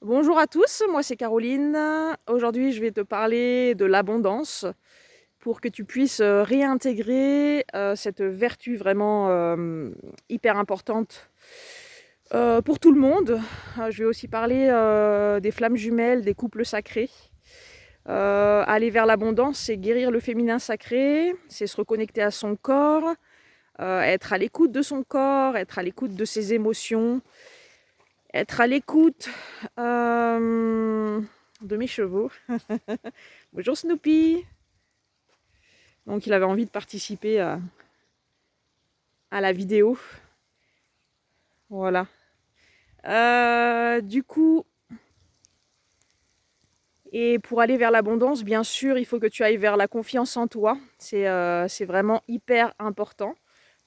Bonjour à tous, moi c'est Caroline. Aujourd'hui je vais te parler de l'abondance pour que tu puisses réintégrer cette vertu vraiment hyper importante pour tout le monde. Je vais aussi parler des flammes jumelles, des couples sacrés. Aller vers l'abondance, c'est guérir le féminin sacré, c'est se reconnecter à son corps, être à l'écoute de son corps, être à l'écoute de ses émotions, être à l'écoute de mes chevaux. Bonjour Snoopy. Donc il avait envie de participer à la vidéo. Voilà. Du coup, et pour aller vers l'abondance, bien sûr, il faut que tu ailles vers la confiance en toi. C'est vraiment hyper important.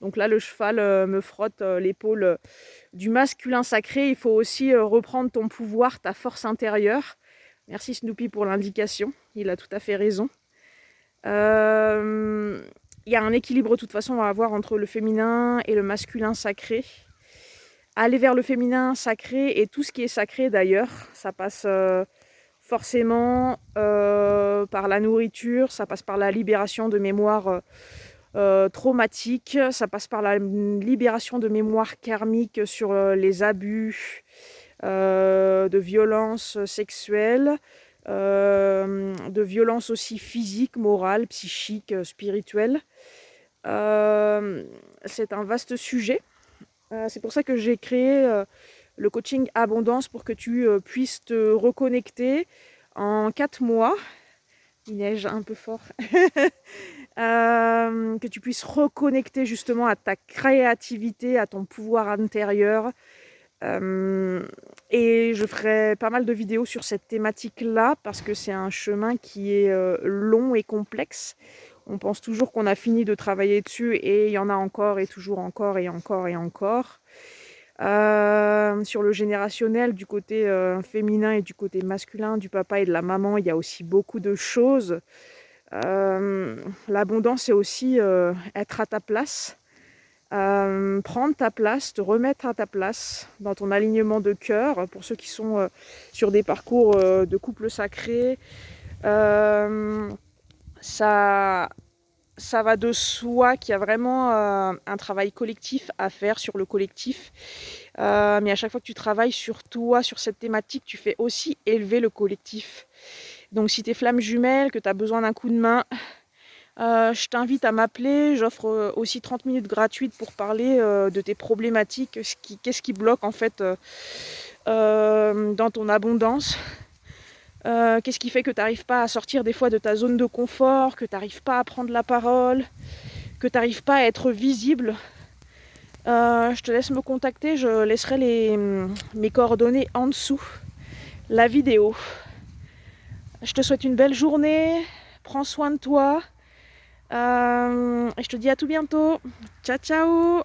Donc là, le cheval me frotte l'épaule du masculin sacré. Il faut aussi reprendre ton pouvoir, ta force intérieure. Merci Snoopy pour l'indication. Il a tout à fait raison. Il y a un équilibre de toute façon à avoir entre le féminin et le masculin sacré. Aller vers le féminin sacré et tout ce qui est sacré d'ailleurs, ça passe forcément par la nourriture, ça passe par la libération de mémoires traumatiques, ça passe par la libération de mémoires karmiques sur les abus, de violences sexuelles, de violences aussi physiques, morales, psychiques, spirituelles. C'est un vaste sujet. C'est pour ça que j'ai créé le coaching Abondance pour que tu puisses te reconnecter en 4 mois. Il neige un peu fort. Que tu puisses reconnecter justement à ta créativité, à ton pouvoir intérieur. Et je ferai pas mal de vidéos sur cette thématique-là parce que c'est un chemin qui est long et complexe. On pense toujours qu'on a fini de travailler dessus et il y en a encore et toujours encore et encore et encore. Sur le générationnel, du côté féminin et du côté masculin, du papa et de la maman, il y a aussi beaucoup de choses. L'abondance, c'est aussi être à ta place. Prendre ta place, te remettre à ta place dans ton alignement de cœur. Pour ceux qui sont sur des parcours de couple sacré, ça va de soi qu'il y a vraiment un travail collectif à faire sur le collectif. Mais à chaque fois que tu travailles sur toi, sur cette thématique, tu fais aussi élever le collectif. Donc si tu es flamme jumelle, que tu as besoin d'un coup de main, je t'invite à m'appeler. J'offre aussi 30 minutes gratuites pour parler de tes problématiques. Qu'est-ce qui bloque en fait dans ton abondance. Qu'est-ce qui fait que tu n'arrives pas à sortir des fois de ta zone de confort, que tu n'arrives pas à prendre la parole, que tu n'arrives pas à être visible. Je te laisse me contacter, je laisserai mes coordonnées en dessous la vidéo. Je te souhaite une belle journée, prends soin de toi et je te dis à tout bientôt. Ciao ciao.